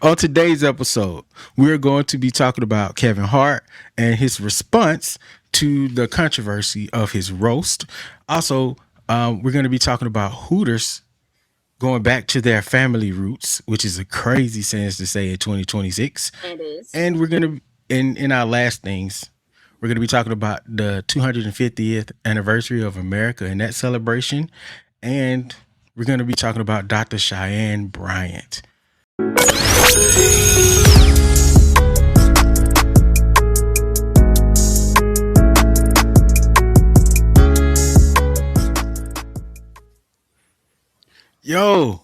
On today's episode, we're going to be talking about Kevin Hart and his response to the controversy of his roast. Also, we're going to be talking about Hooters going back to their family roots, which is a crazy sentence to say in 2026. It is. And we're going to, in our last things, we're going to be talking about the 250th anniversary of America and that celebration. And we're going to be talking about Dr. Cheyanne Bryant. Yo,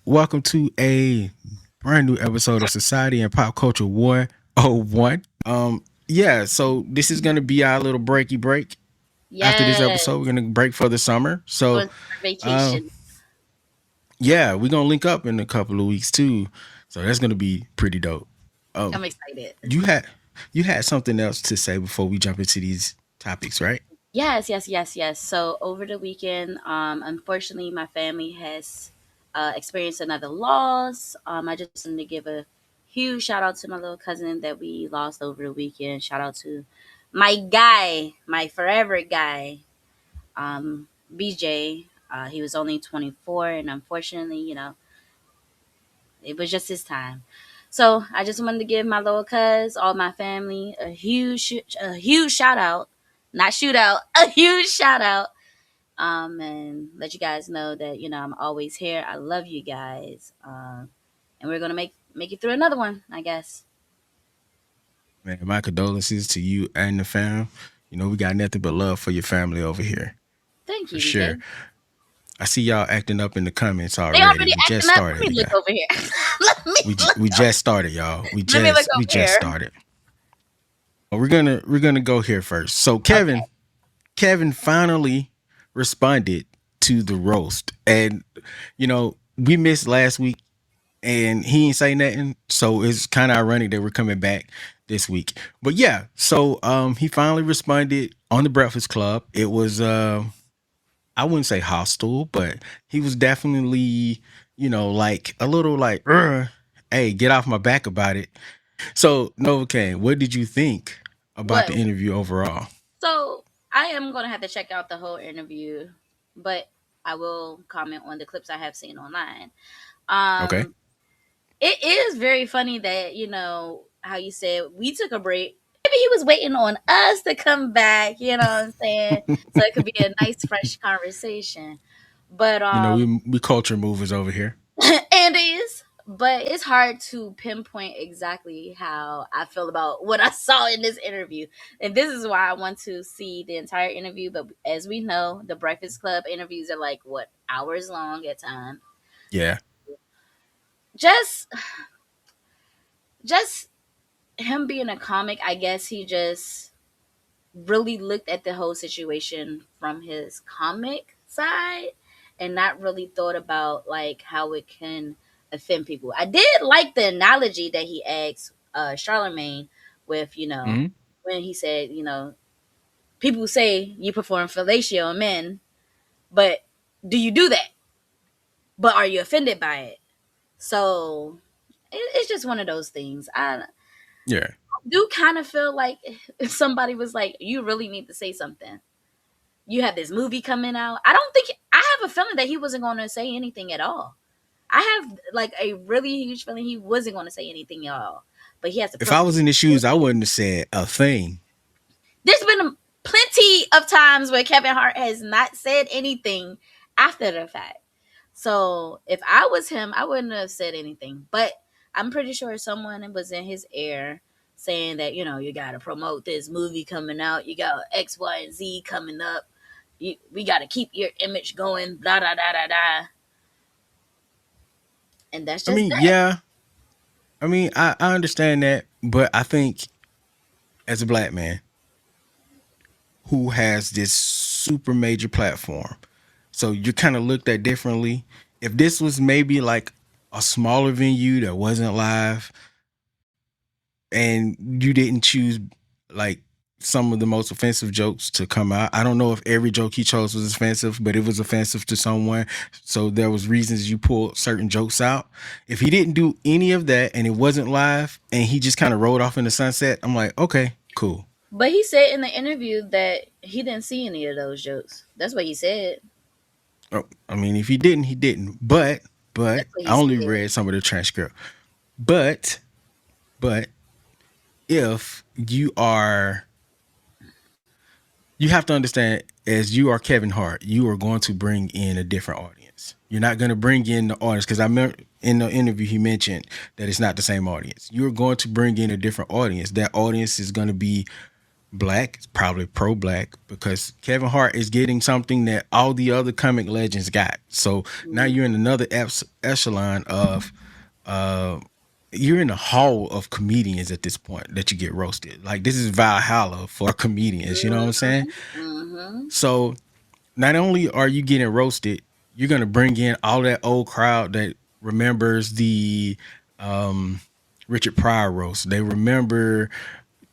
welcome to a brand new episode of Society and Pop Culture War 01. Yeah, so this is gonna be our little breaky break. After this episode, we're Yes. gonna break for the summer. Going So on uh vacation. yeah, we're gonna link up in a couple of weeks too. So that's gonna be pretty dope. I'm Um excited. you had you had something else to say before we jump into these topics, right? Yes. So over the weekend, unfortunately, my family has experienced another loss. I just wanted to give a huge shout out to my little cousin that we lost over the weekend. Shout out to my guy, my forever guy, BJ. He was only 24, and unfortunately, it was just his time. So I just wanted to give my little cuz, all my family, a huge shout out, not shootout, a huge shout out, and let you guys know that I'm always here. I love you guys, and we're gonna make it through another one, I guess. Man, my condolences to you and the fam. You know, we got nothing but love for your family over here. Thank For you, sure. BK. I see y'all acting up in the comments They already. already We just acting up. Let started, me look yeah. over here. let me look. We just started, y'all. We Let me look just we over just here. started. We're gonna go here first. So Okay. Kevin finally responded to the roast, and we missed last week, and he ain't say nothing. So it's kind of ironic that we're coming back this week. But yeah, so he finally responded on the Breakfast Club. It was I wouldn't say hostile, but he was definitely, like a little like, hey, get off my back about it. So, Novocaine, what did you think about What? the interview overall? So I am gonna have to check out the whole interview, but I will comment on the clips I have seen online. Okay. Um, it is very funny that how you said we took a break. Maybe he was waiting on us to come back. You know what I'm saying? So it could be a nice, fresh conversation. But We culture movers over here. and it is. But it's hard to pinpoint exactly how I feel about what I saw in this interview. And this is why I want to see the entire interview. But as we know, the Breakfast Club interviews are like, what, hours long at times. Yeah. Just just him being a comic, I guess he just really looked at the whole situation from his comic side and not really thought about like how it can offend people. I did like the analogy that he asked Charlemagne with, Hmm. when he said, people say you perform fellatio on men, but do you do that? But are you offended by it? So it's just one of those things. I Yeah. do kind of feel like if somebody was like, you really need to say something. You have this movie coming out. I don't think I have a feeling that he wasn't going to say anything at all. I have like a really huge feeling he wasn't going to say anything at all. But he has to If I promote was this in the shoes, I movie. wouldn't have said a thing. There's been plenty of times where Kevin Hart has not said anything after the fact. So if I was him, I wouldn't have said anything. But I'm pretty sure someone was in his ear saying that, you got to promote this movie coming out. You got X, Y, and Z coming up. We got to keep your image going, blah, da, da, da, da. And that's I just mean, that. yeah. I mean, I understand that, but I think as a black man who has this super major platform, so you're kind of looked at differently. If this was maybe like a smaller venue that wasn't live and you didn't choose like some of the most offensive jokes to come out. I don't know if every joke he chose was offensive, but it was offensive to someone. So there was reasons you pulled certain jokes out. If he didn't do any of that and it wasn't live and he just kind of rolled off in the sunset, I'm like, okay, cool. But he said in the interview that he didn't see any of those jokes. That's what he said. Oh, I mean, if he didn't, he didn't. But That's what I he only said. read some of the transcript. But but if you have to understand, as you are Kevin Hart, you are going to bring in a different audience. You're not going to bring in the audience because I remember in the interview he mentioned that it's not the same audience. You're going to bring in a different audience. That audience is going to be black, probably pro-black, because Kevin Hart is getting something that all the other comic legends got. So now Mm-hmm. you're in another echelon of uh, you're in a hall of comedians at this point that you get roasted. Like this is Valhalla for comedians. You know what I'm saying? Mm-hmm. So not only are you getting roasted, you're gonna bring in all that old crowd that remembers the um, Richard Pryor roast. They remember,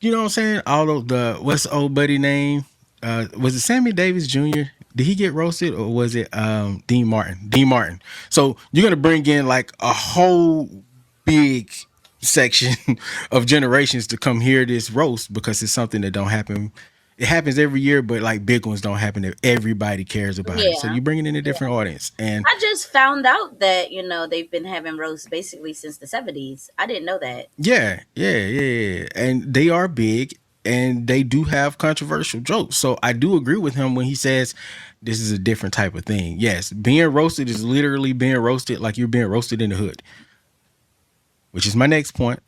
you know what I'm saying? All of the what's the old buddy name? Was it Sammy Davis Jr.? Did he get roasted or was it Dean Martin? Dean Martin. So you're gonna bring in like a whole big section of generations to come hear this roast because it's something that don't happen. It happens every year, but like big ones don't happen if everybody cares about it. So Yeah. you're bringing in a Yeah. different audience, and I just found out that, they've been having roasts basically since the 70s. I didn't know that. yeah. And they are big and they do have controversial jokes. So I do agree with him when he says this is a different type of thing. Yes, being roasted is literally being roasted like you're being roasted in the hood, which is my next point.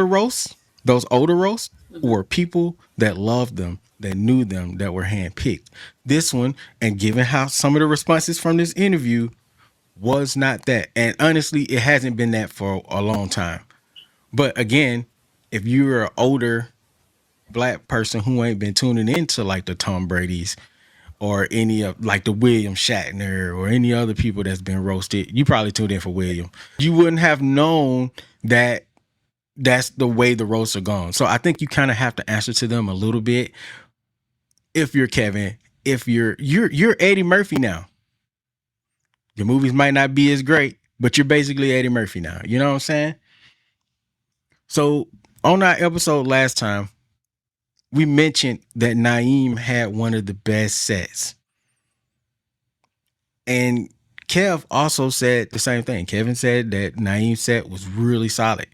Yes. Those older roasts Mm-hmm. were people that loved them, that knew them, that were handpicked. This one, and given how some of the responses from this interview was not that. And honestly, it hasn't been that for a long time. But again, if you're an older black person who ain't been tuning into like the Tom Brady's or any of like the William Shatner or any other people that's been roasted, you probably tuned in for William. You wouldn't have known that that's the way the roasts are gone. So I think you kind of have to answer to them a little bit. If you're Kevin, if you're Eddie Murphy now, your movies might not be as great, but you're basically Eddie Murphy now. You know what I'm saying? So on our episode last time, we mentioned that Naeem had one of the best sets. And Kev also said the same thing. Kevin said that Naeem's set was really solid.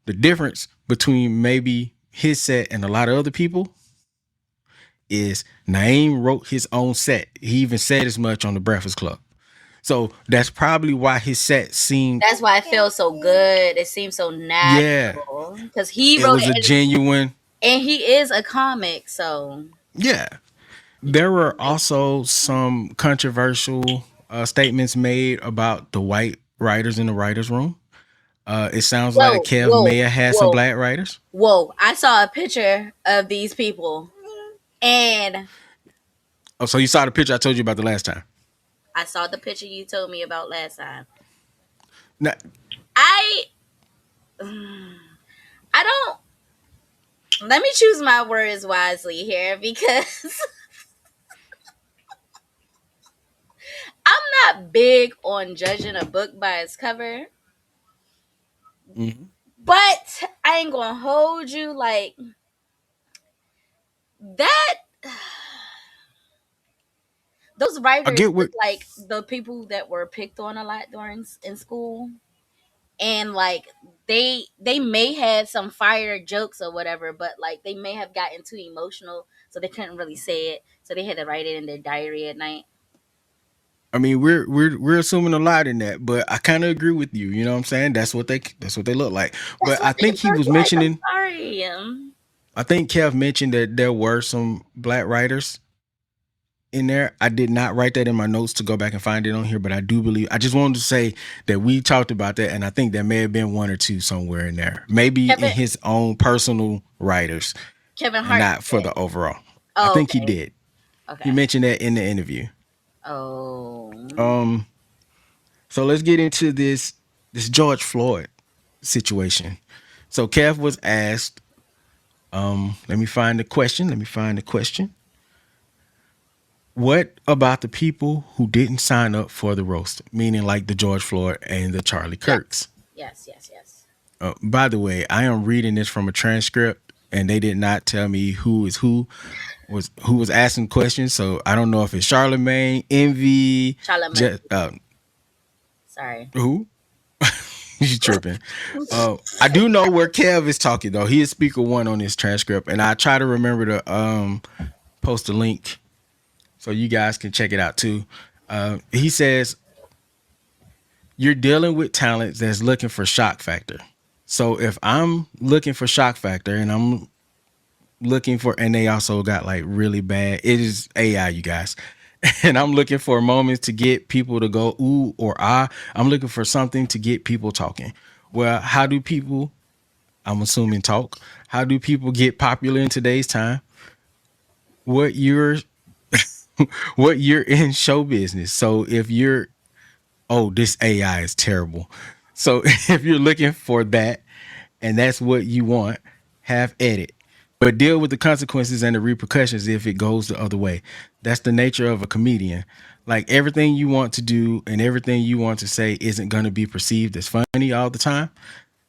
The difference between maybe his set and a lot of other people is Naeem wrote his own set. He even said as much on the Breakfast Club. So that's probably why his set seemed, That's why it feels so good. It seems so yeah, natural because he it wrote was it, a genuine, and he is a comic, so yeah. he There can were make. also some controversial statements made about the white writers in the writers' room. It sounds like Whoa, Kev whoa, may have had some whoa, black writers. whoa! I saw a picture of these people, and Oh, so you saw the picture I told you about the last time. I saw the picture you told me about last time. Now, I, I don't. Let me choose my words wisely here because I'm not big on judging a book by its cover, mhm. but I ain't gonna hold you like that. Those I writers get look what. like the people that were picked on a lot during in school, and like they may have some fire jokes or whatever, but like they may have gotten too emotional, so they couldn't really say it, so they had to write it in their diary at night. I mean, we're assuming a lot in that, but I kind of agree with you. You know what I'm saying? That's what they look like. That's But what I they think he look was like. I'm mentioning. sorry. I think Kev mentioned that there were some black writers in there. I did not write that in my notes to go back and find it on here, but I do believe. I just wanted to say that we talked about that, and I think there may have been one or two somewhere in there, maybe in Kevin his own personal writers, Kevin and Hart not for said. the overall. I Oh, think he okay. did. He Okay. mentioned that in the interview. Oh. Um, so let's get into this George Floyd situation. So Kev was asked, let me find the question. Let me find the question. What about the people who didn't sign up for the roast? Meaning like the George Floyd and the Charlie Yes, Kirks. yes, yes, yes. By the way, I am reading this from a transcript, and they did not tell me who was asking questions. So I don't know if it's Charlemagne, Envy, Charlamagne. just Sorry. who. You tripping? I do know where Kev is talking though. He is speaker one on this transcript, and I try to remember to post a link so you guys can check it out too. He says you're dealing with talent that's looking for shock factor. So if I'm looking for shock factor and I'm looking for, and they also got like really bad, it is AI, you guys. And I'm looking for moments to get people to go ooh or ah. I'm looking for something to get people talking. Well, how do people, I'm assuming, talk? How do people get popular in today's time? What you're what you're in show business. So if you're, oh, this AI is terrible. So if you're looking for that and that's what you want, have at it. But deal with the consequences and the repercussions if it goes the other way. That's the nature of a comedian. Like everything you want to do and everything you want to say isn't going to be perceived as funny all the time.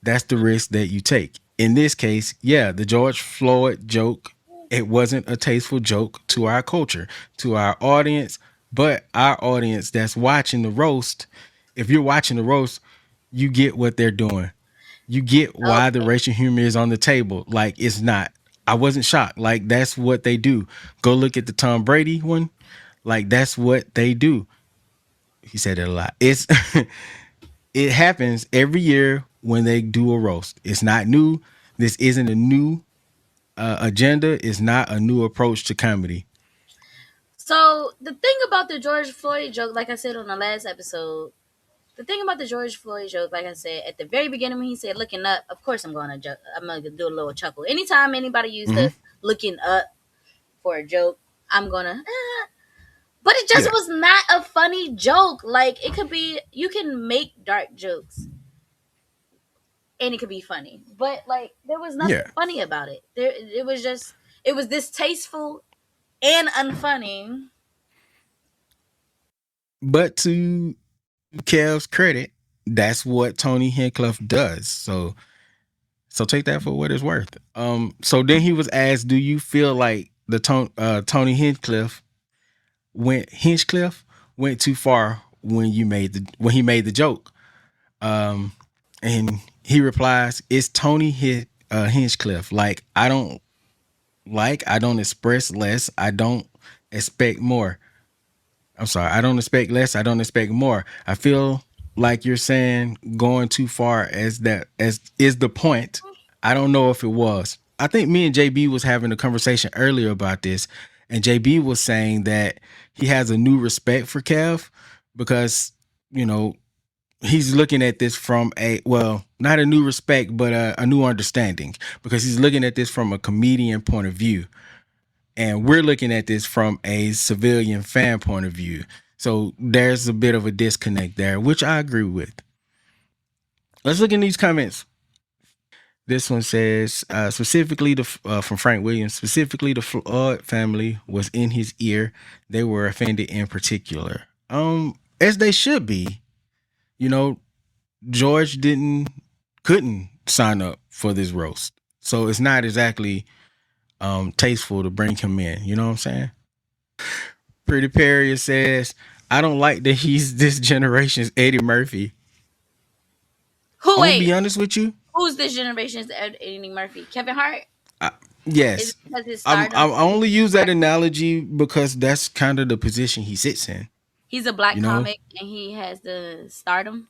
That's the risk that you take. In this case, yeah, the George Floyd joke, it wasn't a tasteful joke to our culture, to our audience, but our audience that's watching the roast, if you're watching the roast, you get what they're doing. You get why the Okay. racial humor is on the table. Like it's not. I wasn't shocked. Like that's what they do. Go look at the Tom Brady one. Like that's what they do. He said it a lot. It's it happens every year when they do a roast. It's not new. This isn't a new agenda. It's not a new approach to comedy. So the thing about the George Floyd joke, like I said on the last episode, the thing about the George Floyd joke, like I said at the very beginning when he said "looking up," of course I'm gonna do a little chuckle. Anytime anybody used Hmm. the "looking up" for a joke, I'm gonna. But it just Yeah, was not a funny joke. Like it could be, you can make dark jokes and it could be funny, but like there was nothing yeah. funny about it. It was just, it was distasteful and unfunny. But to Kev's credit, that's what Tony Hinchcliffe does. So take that for what it's worth. So then he was asked, "Do you feel like Tony Hinchcliffe went too far when he made the joke?" Um, and he replies, "It's Hinchcliffe. I don't express less. I don't expect more. I'm sorry. I don't expect less. I don't expect more. I feel like you're saying going too far as is the point. I don't know if it was. I think me and JB was having a conversation earlier about this, and JB was saying that he has a new respect for Kev because you know he's looking at this from a, well, not a new respect, but a new understanding because he's looking at this from a comedian point of view, and we're looking at this from a civilian fan point of view. So there's a bit of a disconnect there, which I agree with. Let's look in these comments. This one says specifically from Frank Williams, specifically the Floyd family was in his ear. They were offended in particular, as they should be. You know, George couldn't sign up for this roast, so it's not exactly tasteful to bring him in. You know what I'm saying? Pretty Perry says, I don't like that he's this generation's Eddie Murphy. Who I'm gonna be wait? honest with you. Who's this generation's Eddie Murphy? Kevin Hart? I, Is yes, it because his I stardom? only use that analogy because that's kind of the position he sits in. He's a black You know, comic and he has the stardom.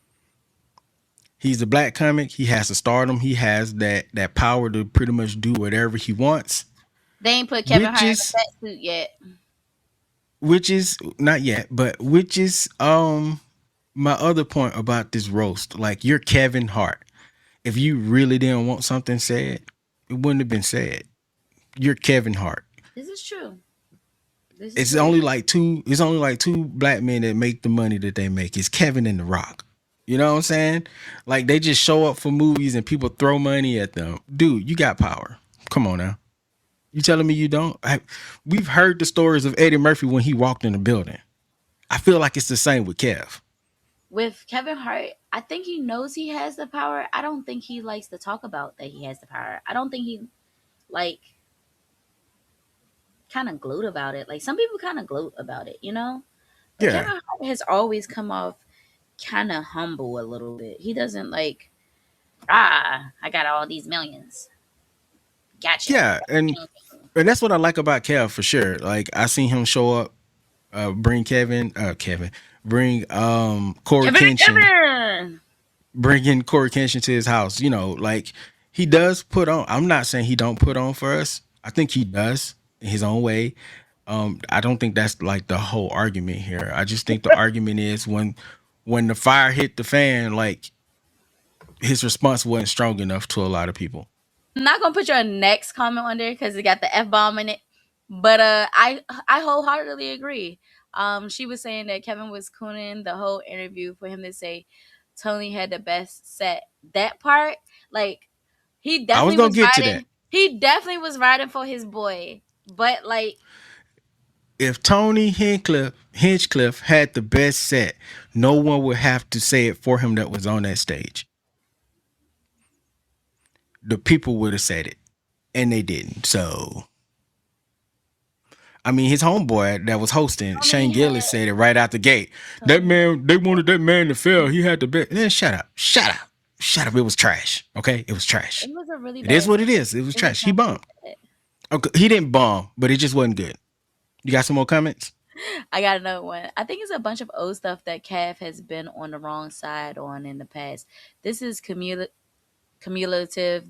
he's a black comic. He has a stardom. He has that power to pretty much do whatever he wants, They ain't put Kevin which Hart in a is fat suit yet. not yet, but which is my other point about this roast. Like you're Kevin Hart. If you really didn't want something said, it wouldn't have been said. You're Kevin Hart. This is true. This is It's very only true. like two. It's only like two black men that make the money that they make. It's Kevin and The Rock. You know what I'm saying? Like they just show up for movies and people throw money at them. Dude, you got power. Come on now. You telling me you don't? We've heard the stories of Eddie Murphy when he walked in the building. I feel like it's the same with Kev. With Kevin Hart, I think he knows he has the power. I don't think he likes to talk about that he has the power. I don't think he like kind of gloat about it. Like some people kind of gloat about it, you know? But Yeah. Kevin Hart has always come off kind of humble a little bit. He doesn't like, I got all these millions. Gotcha. Yeah. And that's what I like about Kev for sure. Like I seen him show up, bring Kevin, bring Corey Kevin and Kenshin, Kevin. bringing Corey Kenshin to his house. You know, like he does put on. I'm not saying he don't put on for us. I think he does in his own way. I don't think that's like the whole argument here. I just think the argument is when the fire hit the fan, like his response wasn't strong enough to a lot of people. I'm not gonna put your next comment on there because it got the F bomb in it. But I wholeheartedly agree. She was saying that Kevin was cooning the whole interview for him to say Tony had the best set. That part, like, he I was definitely gonna was get to that. riding. He definitely was riding for his boy. But like, If Tony Hinchcliffe had the best set, no one would have to say it for him that was on that stage. The people would have said it, and they didn't. So, I mean, his homeboy that was hosting, Shane Tony Gillis, had said it right out the gate. That Tony. man, they wanted that man to fail. He had the best. Shut up. Shut up. Shut up. It was trash. Okay? It was trash. It was a really It is bad what set. it is. It was It was trash. He not a good bombed. set. Okay. He didn't bomb, but it just wasn't good. You got some more comments? I got another one. I think it's a bunch of old stuff that Cav has been on the wrong side on in the past. This is cumulative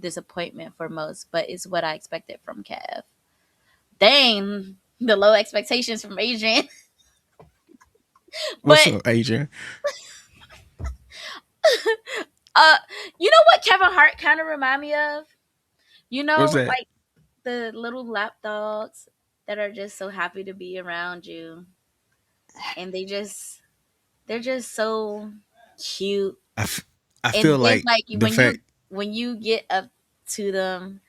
disappointment for most, but it's what I expected from Cav. Dang, the low expectations from Adrian. What's But up, Adrian? uh, you know what Kevin Hart kind of remind me of? You What's know, that? like the little lap dogs that are just so happy to be around you, and they're just so cute. I, f- I feel And then like like the fact when you get up to them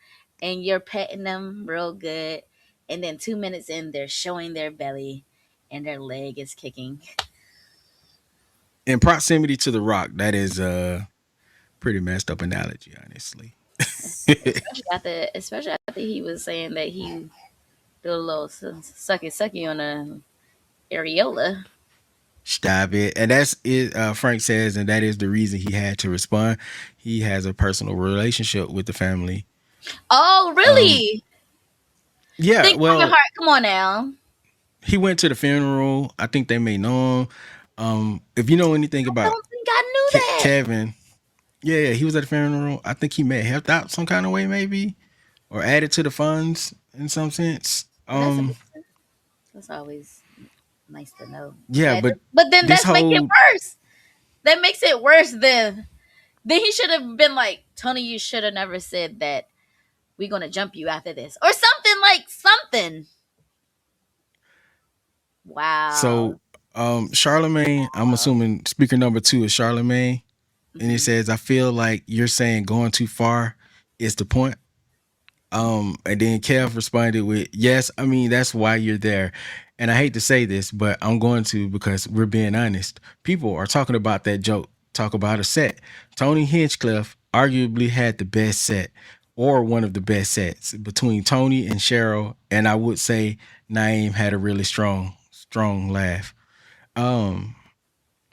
and you're petting them real good, and then 2 minutes in they're showing their belly and their leg is kicking. in proximity to the rock, that is a pretty messed up analogy, honestly. Especially after he was saying that he do a little sucky sucky on a areola. Stop it. And that's it. Frank says, and that is the reason he had to respond. He has a personal relationship with the family. Oh, Um, really? yeah, Think Kevin well, Hart? Come on now. he went to the funeral. I think they may know him. If you know anything I about don't think I knew that. Kevin, yeah, he was at the funeral. I think he may have helped out some kind of way, maybe, or added to the funds in some sense. That's a good. That's always nice to know. Yeah, That, but but then this that's make it whole worse. That makes it worse. Then he should have been like, Tony, you should have never said that we're gonna jump you after this. Or something like something. Wow. so Charlemagne, I'm assuming speaker number two is Charlemagne, and it Hmm. says, I feel like you're saying going too far is the point. And then Kev responded with, yes, I mean, that's why you're there. And I hate to say this, but I'm going to because we're being honest. People are talking about that joke, talk about a set. Tony Hinchcliffe arguably had the best set or one of the best sets between Tony and Cheryl. And I would say Naeem had a really strong laugh. Um,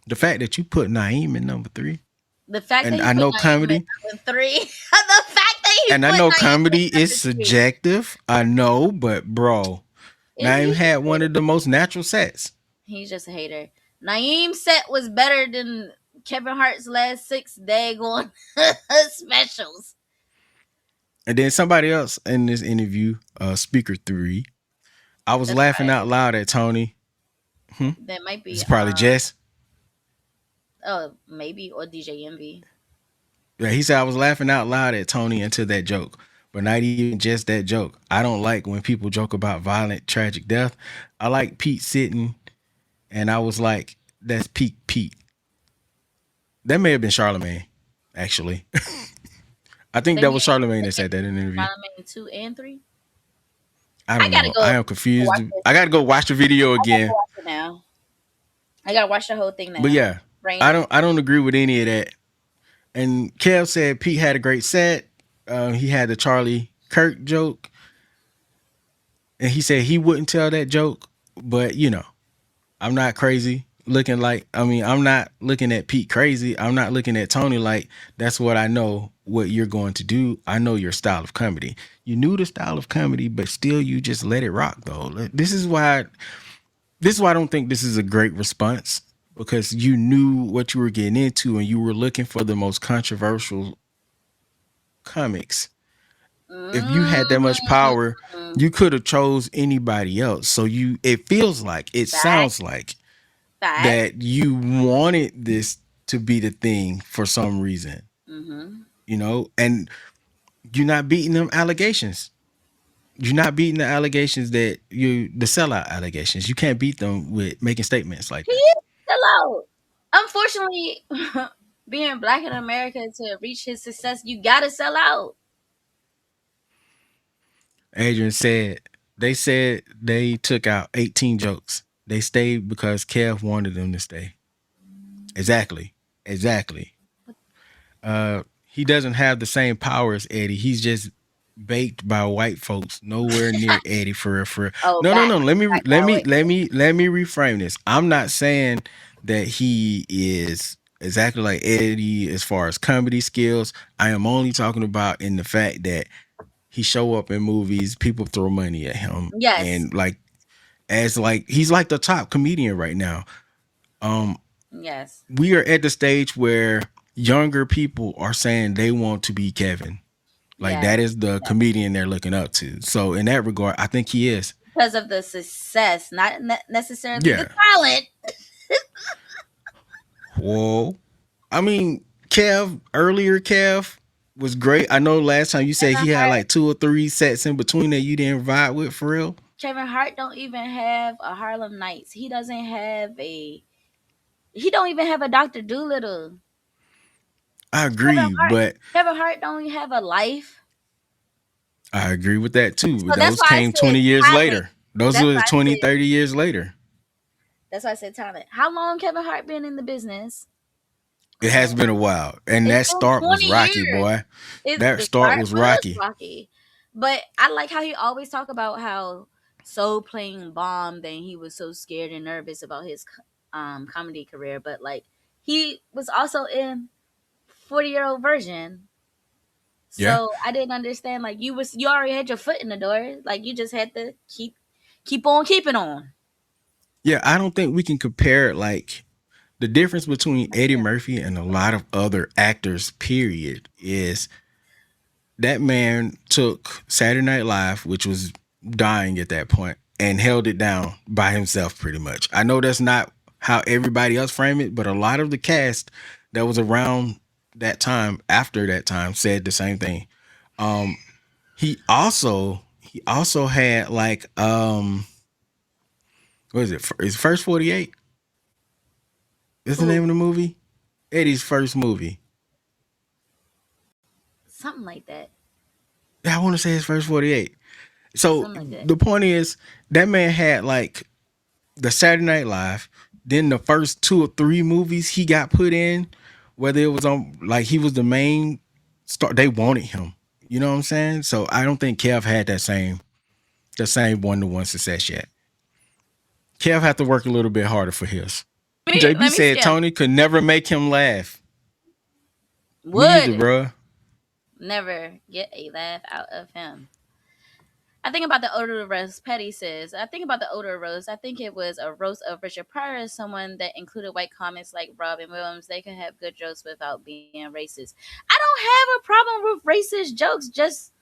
the fact that you put Naeem in number three, The fact that and he I put know Naeem at comedy, number three. The fact that he and I put know Naeem comedy at is number three. subjective. I know, but bro, Naeem He's just had a one hater. of the most natural sets. He's just a hater. Naeem's set was better than Kevin Hart's last six daggone specials. And then somebody else in this interview, speaker three, I was That's laughing right. out loud at Tony. Hmm? That might be It's probably Jess. oh maybe or DJ Envy. Yeah, he said I was laughing out loud at Tony until that joke. But not even just that joke. I don't like when people joke about violent, tragic death. I like Pete sitting, and I was like, that's peak Pete. That may have been Charlemagne, actually. I think They that made was Charlemagne they that said that in the made interview. Charlemagne 2 and 3. I I don't gotta know. I go am confused. watch this. I got to go watch the video I gotta go again. watch it now. I gotta watch the whole thing But now. yeah, Brain. I don't agree with any of that. And Kev said Pete had a great set. He had the Charlie Kirk joke, and he said he wouldn't tell that joke. But I'm not crazy. I'm not looking at Pete crazy. I'm not looking at Tony like that's what I know what you're going to do. I know your style of comedy. You knew the style of comedy, but still you just let it rock though. This is why I don't think this is a great response because you knew what you were getting into and you were looking for the most controversial comics. If you had that much Mm, power, you could have chose anybody else. So it fact, sounds like fact. that you wanted this to be the thing for some reason, Mm-hmm. and you're not beating them allegations. You're not beating the allegations the sellout allegations. You can't beat them with making statements like He that. is still out. Unfortunately, being black in America to reach his success, you gotta sell out. Adrian said they took out 18 jokes. They stayed because Kev wanted them to stay. Exactly. Exactly. He doesn't have the same power as Eddie. He's just baked by white folks. Nowhere near Eddie for real, for real. Oh, No, no, back, no. Let me back let that me way. let me reframe this. I'm not saying that he is exactly like Eddie as far as comedy skills. I am only talking about in the fact that he show up in movies, people throw money at him, Yes, and he's like the top comedian right now. Um, yes, we are at the stage where younger people are saying they want to be Kevin. Like yes. that is the Yes. comedian they're looking up to. So in that regard, I think he is. Because of the success, not necessarily the Yeah. talent. Whoa. I mean, Kev was great. I know last time you said Kevin he had Hart, like 2 or 3 sets in between that you didn't vibe with for real. Kevin Hart don't even have a Harlem Nights. He don't even have a Doctor Doolittle. I Kevin agree, Hart, but Kevin Hart don't even have a life. I agree with that too. So But that's those why I came said 20 years talent. later. Those That's were why I 20, said 30 years later. that's why I said talent. How long Kevin Hart been in the business? It has been a while. And It's that been start was 20 rocky, years. boy. That The start start was was rocky. rocky. But I like how he always talk about how Soul playing bombed and he was so scared and nervous about his comedy career. But like he was also in 40-year-old version. Yeah. So I didn't understand like you already had your foot in the door. Like you just had to keep on keeping on. Yeah, I don't think we can compare like the difference between Eddie Murphy and a lot of other actors, period, is that man took Saturday Night Live, which was dying at that point, and held it down by himself pretty much. I know that's not how everybody else framed it, but a lot of the cast that was around that time, after that time, said the same thing. Um, he also had like what is it? Is First 48? Is the name Who? of the movie? Eddie's first movie. Something like that. Yeah, I want to say his first 48. So Something like that. the point is that man had like the Saturday Night Live, then the first 2 or 3 movies he got put in, whether it was on like he was the main star, they wanted him. You know what I'm saying? So I don't think Kev had the same 1-to-1 success yet. Kev had to work a little bit harder for his. JB Let me said skip. Tony could never make him laugh. Me either, Would bruh. never get a laugh out of him. I think about the odor roast. Petty says, I think about the odor roast. I think it was a roast of Richard Pryor as someone that included white comics like Robin Williams. They can have good jokes without being racist. I don't have a problem with racist jokes. Just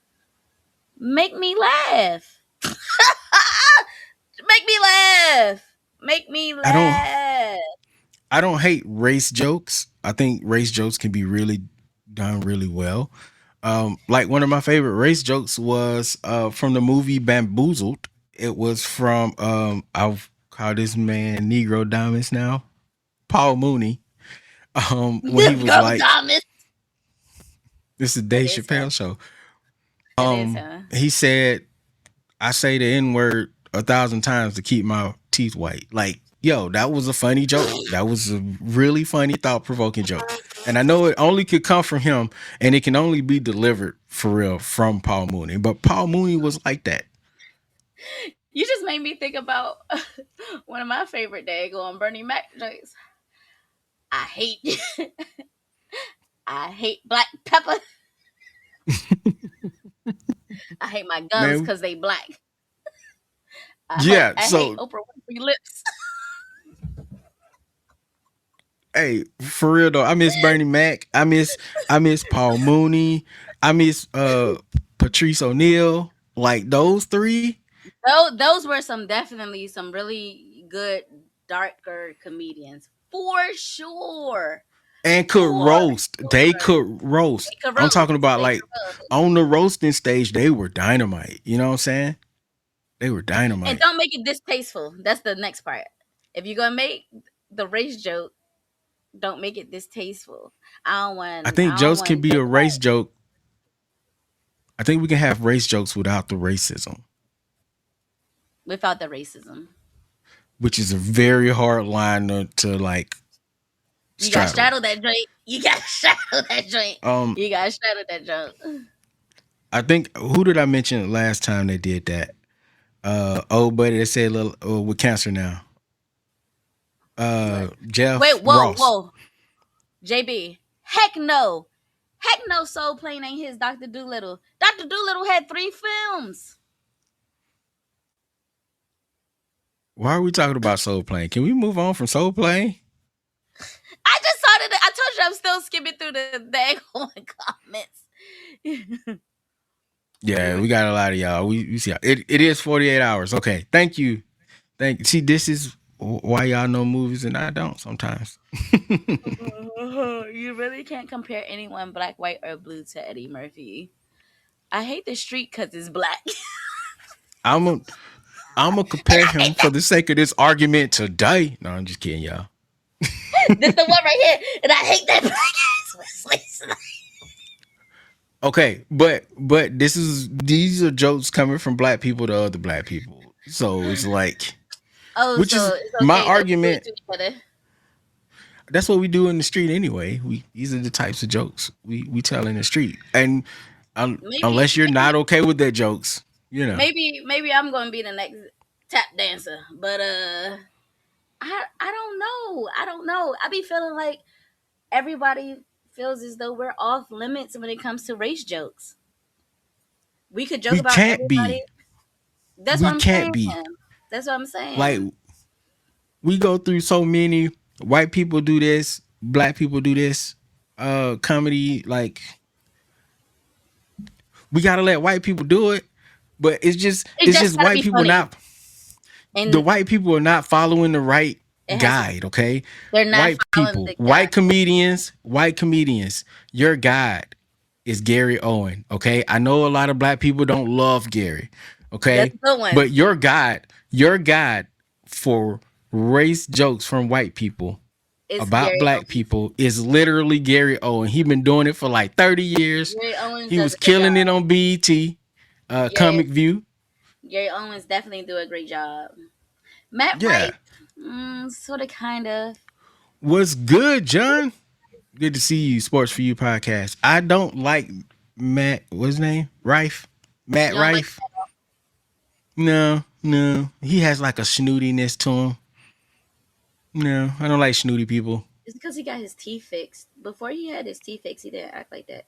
make me laugh. Make me laugh. Make me I don't laugh. I don't hate race jokes. I think race jokes can be really done really well. Like one of my favorite race jokes was from the movie Bamboozled. It was from I'll call this man Negro Diamonds now, Paul Mooney. when he was Go like, Thomas. "This is That Dave is him. Chappelle show." That is him. He said, "I say the N word 1,000 times to keep my teeth white." Like, yo, that was a funny joke. That was a really funny, thought provoking joke. And I know it only could come from him, and it can only be delivered for real from Paul Mooney. But Paul Mooney was like that. You just made me think about one of my favorite daggone Bernie Mac jokes. I hate I hate black pepper. I hate my gums Man, because they black. yeah. I hate So, Oprah Winfrey lips. hey, for real though, I miss Bernie Mac. I miss Paul Mooney. I miss Patrice O'Neal. Like those three, Those were some definitely some really good darker comedians for sure. and could For roast. They sure. could roast. They could I'm talking roast. about They like could roast. on the roasting stage, they were dynamite. You know what I'm saying? They were And dynamite. don't make it distasteful. That's the next part. If you're gonna make the race joke, don't make it distasteful. I I think don't jokes want can to be take a away. race joke. I think we can have race jokes without the racism, Without the racism. which is a very hard line to like You got straddle. straddle that joint. You got straddle that joint. Um, You got straddle that joint. I think who did I mention last time they did that? Old buddy that said little with cancer now. What? Jeff Wait, whoa, Ross. whoa. JB. Heck no. Heck no, Soul Plane ain't his Dr. Doolittle. Dr. Doolittle had 3 films. Why are we talking about Soul Plane? Can we move on from Soul Plane? I just saw that. I told you I'm still skimming through the daggone comments. Yeah, we got a lot of y'all. We see it is 48 hours. Okay. Thank you. Thank you. See, this is why y'all know movies and I don't sometimes. You really can't compare anyone black, white, or blue to Eddie Murphy. I hate the street because it's black. I'm a I'm gonna And compare I him hate for the sake of this argument today. No, I'm just kidding, y'all. this the one right here. And I hate that black ass Wesley Snipes. Okay, but these are jokes coming from black people to other black people. So it's like, Oh, which so is it's my okay to do it argument. to each other. That's what we do in the street anyway. These are the types of jokes we tell in the street. And Maybe, unless you're not okay with their jokes, you know. maybe I'm gonna be the next tap dancer. But I don't know. I don't know. I be feeling like everybody feels as though we're off limits when it comes to race jokes. We could joke We about can't everybody. be. That's what We I'm can't saying. be. That's what I'm Like saying. we go through so many white people do this, black people do this, comedy, like we gotta let white people do it. But It it's just just gotta white be people funny, not the and white people are not following the right it has. guide, okay? They're not White following people, the guy. white comedians, your guide is Gary Owen, okay? I know a lot of black people don't love Gary, That's okay? a good one. But your guide for race jokes from white people It's about Gary black Owens. people is literally Gary Owen. He been doing it for like 30 years. Gary Owens He does was a good job. killing it on BET, Gary Comic View. Gary Owens definitely do a great job. Matt Yeah. Rife, sort of, kind of. What's good, John? Good to see you, Sports for You podcast. I don't like Matt, what's his name? Rife? Matt You don't like Rife? No, no. He has like a snootiness to him. No, I don't like snooty people. it's because he got his teeth fixed. Before he had his teeth fixed, he didn't act like that.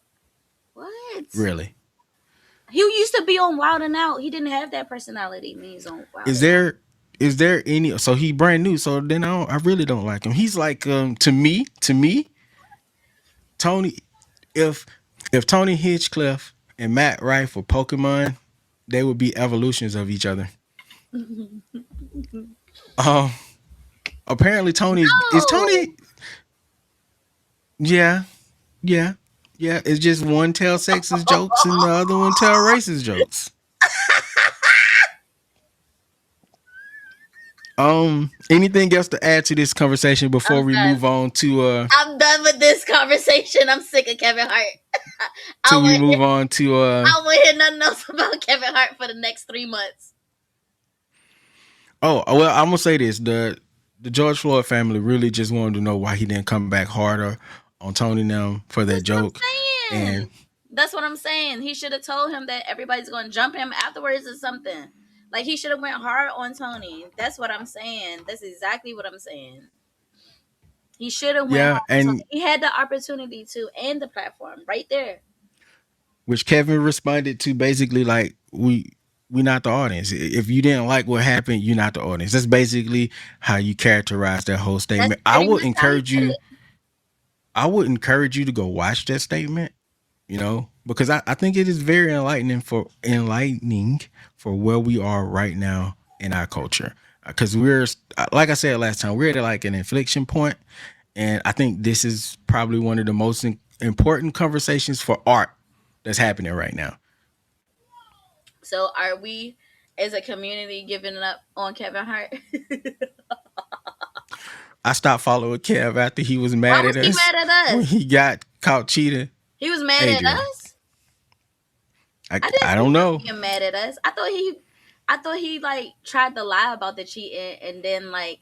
What? Really. He used to be on Wild and Out. He didn't have that personality when he's on Wild Is and Out. there any so he brand new, so then I really don't like him. He's like to me, Tony, if Tony Hinchcliffe and Matt Rife were Pokemon, they would be evolutions of each other. Um apparently Tony is No. Tony. Yeah, yeah, yeah. It's just one tell sexist jokes and the other one tell racist jokes. Anything else to add to this conversation before I'm we done. move on to I'm done with this conversation. I'm sick of Kevin Hart. I till we want move on to I want to hear nothing else about Kevin Hart for the next 3 months. oh well, I'm gonna say this. The George Floyd family really just wanted to know why he didn't come back harder on Tony and them for that That's what I'm joke. And saying. That's what I'm saying. He should have told him that everybody's going to jump him afterwards or something. Like he should have went hard on Tony. That's what I'm saying. That's exactly what I'm saying. He should have went yeah, hard on and Tony. He had the opportunity to and the platform right there. which Kevin responded to basically like we not the audience. If you didn't like what happened, you're not the audience. That's basically how you characterize that whole That's statement. pretty much how he said it. I would encourage you to go watch that statement, because I think it is very enlightening for where we are right now in our culture. Because we're, like I said last time, we're at like an inflection point, and I think this is probably one of the most important conversations for art that's happening right now. So are we as a community giving up on Kevin Hart? I stopped following Kev after he was Why mad was at he us mad at when us? he got caught cheating. He was mad at Adrian, us? I didn't I see don't him know. being mad at us. I thought he like tried to lie about the cheating and then like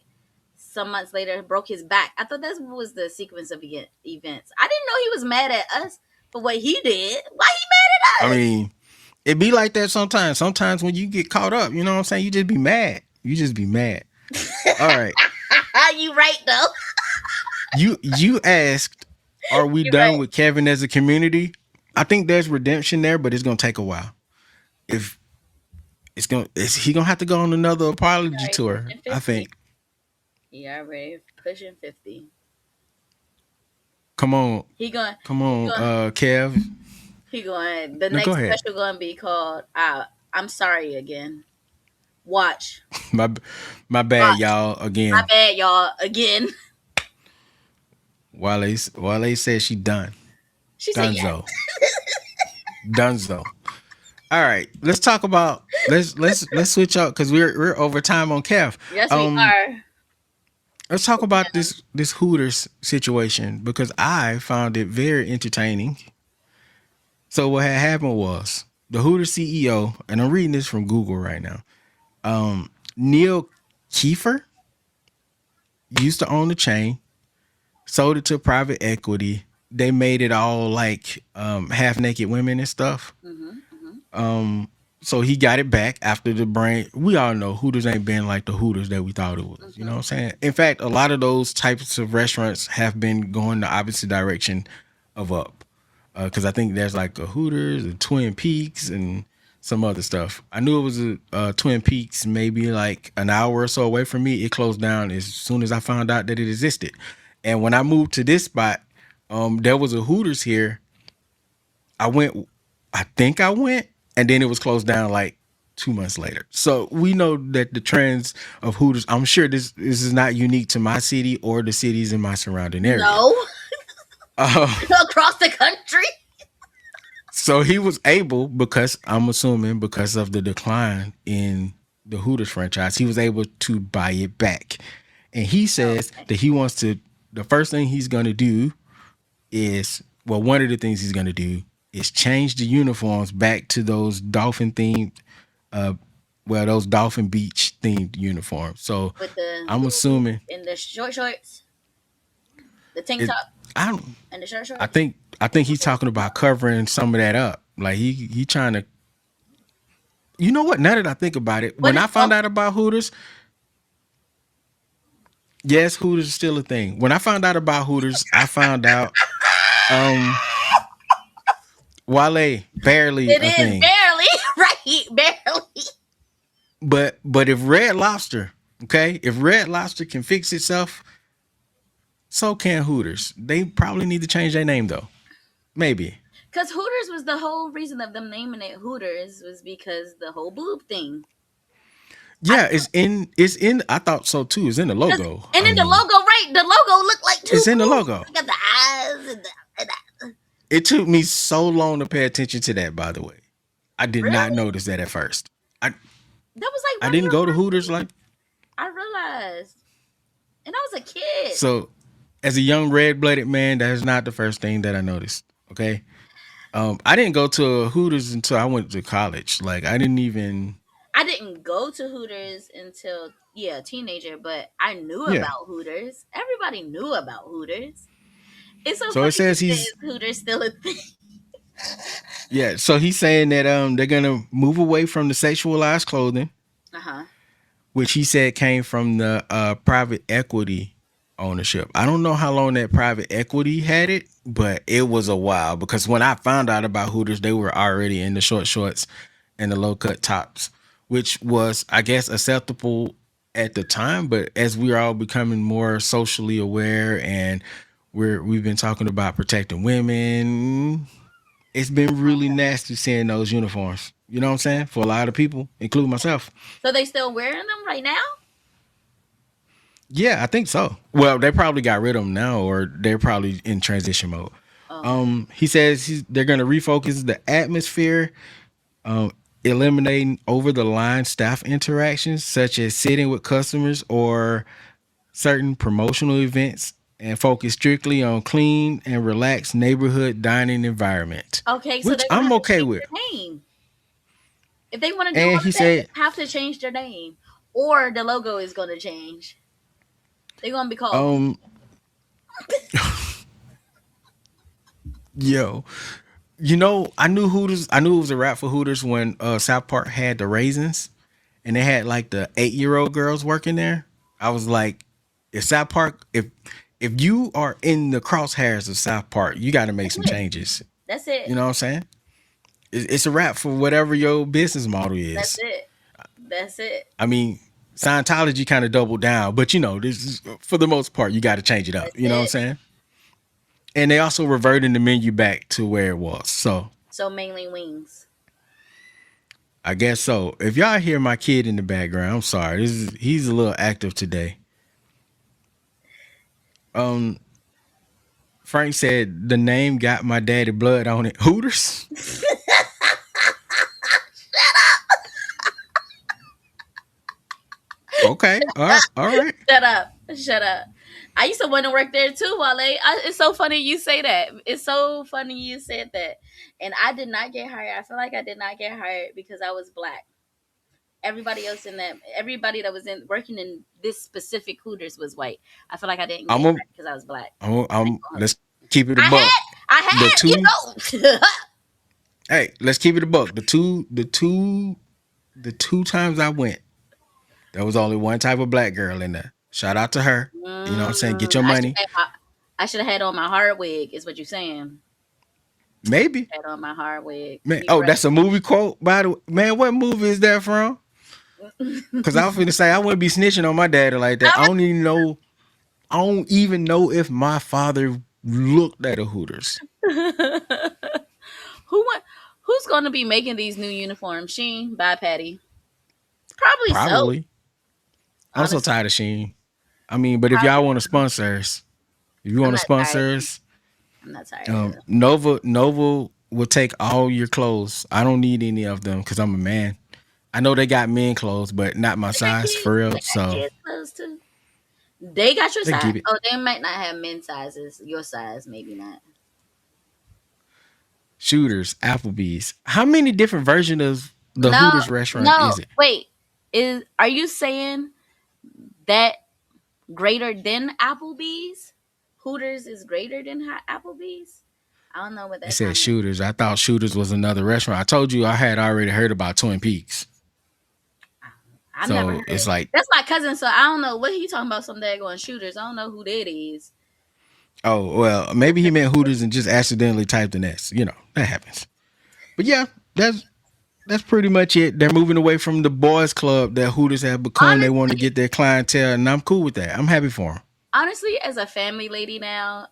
some months later broke his back. I thought that was the sequence of events. I didn't know he was mad at us for what he did. Why he I mad at us? mean, it be like that sometimes. Sometimes when you get caught up, you know what I'm saying? You just be mad. You just be mad. All right. You right though. You asked, are we You done right. with Kevin as a community? I think there's redemption there, but it's gonna take a while. If is he gonna have to go on another He apology already tour? pushing I 50. think. He already pushing 50. Come on, He going come he on, going Kev. he going the No, go next ahead. special gonna be called I'm sorry again. Watch. My my bad, Watch. y'all. My Again, bad, y'all. Again. Wale said she done. She said yes. Dunzo. Dunzo. All right, let's talk about let's switch up because we're over time on Kev. Yes, we Um, are. let's talk about this Hooters situation because I found it very entertaining. So what had happened was the Hooters CEO, and I'm reading this from Google right now. Neil Kiefer used to own the chain, sold it to private equity. They made it all like half naked women and stuff. Hmm. Hmm. So he got it back after the brand. We all know Hooters ain't been like the Hooters that we thought it was. You know what Hmm. I'm saying? In fact, a lot of those types of restaurants have been going the opposite direction of up. Because I think there's like a Hooters, a Twin Peaks, and some other stuff. I knew it was a Twin Peaks, maybe like an hour or so away from me. It closed down as soon as I found out that it existed. And when I moved to this spot, there was a Hooters here. I went, I think I went, and then it was closed down like 2 months later. So we know that the trends of Hooters, I'm sure this is not unique to my city or the cities in my surrounding area. No. Uh, Across the country. so he was able, because I'm assuming because of the decline in the Hooters franchise, he was able to buy it back. And he says Okay. that he wants to, the first thing he's going to do is, well, one of the things he's going to do is change the uniforms back to those dolphin themed, uh, those dolphin beach themed uniforms. So With the I'm blue assuming and the short shorts, the tank it. top I don't. and the short I shorts. think. I think he's talking about covering some of that up. Like he trying to. You know what? Now that I think about it, What when is I found out about Hooters, yes, Hooters is still a thing. When I found out about Hooters, I found out um Wale barely it a is thing. barely right, barely. But if Red Lobster, okay, if Red Lobster can fix itself, so can Hooters. They probably need to change their name though. Maybe. Because Hooters was the whole reason of them naming it Hooters was because the whole boob thing. I Yeah, it's in I thought so too. It's in the Cause, logo. and I then the mean, logo, right? The logo looked like two it's in the boobs. logo. Look at the eyes and It took me so long to pay attention to that, by the way. I did not really? notice that at first. I That was like I one of didn't the go to first Hooters things like I and I was a kid. So, as a young red-blooded man, that is not the first thing that I noticed. Okay, I didn't go to a Hooters until I went to college. Like, I didn't even. I didn't go to Hooters until yeah, teenager, but I knew Yeah. about Hooters. Everybody knew about Hooters. It's so So it funny you says say he's is Hooters still a thing. yeah. So he's saying that they're gonna move away from the sexualized clothing, Uh huh. which he said came from the private equity ownership. I don't know how long that private equity had it, but it was a while because when I found out about Hooters, they were already in the short shorts and the low cut tops, which was, I guess, acceptable at the time. But as we're all becoming more socially aware and we've been talking about protecting women, it's been really nasty seeing those uniforms. You know what I'm saying? For a lot of people, including myself. So they still wearing them right now? Yeah, I think so. Well, they probably got rid of them now, or they're probably in transition mode. Oh, He says they're going to refocus the atmosphere, um, eliminating over the line staff interactions, such as sitting with customers or certain promotional events, and focus strictly on clean and relaxed neighborhood dining environment, okay. So which they're gonna I'm have to okay change with. their name if they want to do all And he of that. said, They have to change their name, or the logo is gonna change. They're gonna be called. um, yo, I knew it was a rap for Hooters when South Park had the raisins and they had like the 8-year-old girls working there. I was like, if South Park, if you are in the crosshairs of South Park, you got to make That's some it. changes. That's it. You know what I'm saying? It's a wrap for whatever your business model That's is. it. That's it. I mean, Scientology kind of doubled down, but this is, for the most part, you got to change it up. That's You know what I'm it. saying? And they also reverted the menu back to where it was. So So mainly wings. I guess so. If y'all hear my kid in the background, I'm sorry. He's a little active today. Um, Frank said the name got my daddy blood on it. Hooters. Okay. All right. All right. Shut up. Shut up. I used to want to work there too, Wale. It's so funny you say that. It's so funny you said that. And I did not get hired. I feel like I did not get hired because I was black. Everybody that was in working in this specific Hooters was white. I feel like I didn't get I'm a, hired because I was black. let's keep it a I buck. had, I The had, two, you know. hey, let's keep it a buck. The two times I went, there was only one type of black girl in there. Shout out to her. You know what I'm saying? Get your money. I should have had on my hard wig. Is what you're saying? Maybe. Had on my hard wig. Man, You oh, that's a movie quote. By the way, man, what movie is that from? Because I was finna say I wouldn't be snitching on my daddy like that. I don't even know. I don't even know if my father looked at a Hooters. Who want? Who's going to be making these new uniforms? Sheen by Patty. Probably so. Probably. I'm so Honestly, tired of Sheen. I mean, but if y'all probably. want to sponsor us, if you I'm want to not tired. sponsor us, I'm not tired. Nova will take all your clothes. I don't need any of them because I'm a man. I know they got men clothes, but not my They got size kids. for real. They got So kids clothes too. They got your they size. keep it. Oh, they might not have men's sizes. Your size, maybe not. Shooters, Applebee's. How many different versions of the No, Hooters restaurant no. is it? Wait. Are you saying that greater than Applebee's? Hooters is greater than Applebee's? I don't know what It that said comment. Shooters. I thought Shooters was another restaurant. I told you I had already heard about Twin Peaks. I've never So heard. it's like, That's my cousin, so I don't know what he talking about. Some daggone shooters. I don't know who that is. oh, well, maybe he meant Hooters and just accidentally typed an S. That happens. But yeah, that's pretty much it. They're moving away from the boys club that Hooters have become. They want to Honestly, get their clientele, and I'm cool with that. I'm happy for them. honestly, as a family lady now,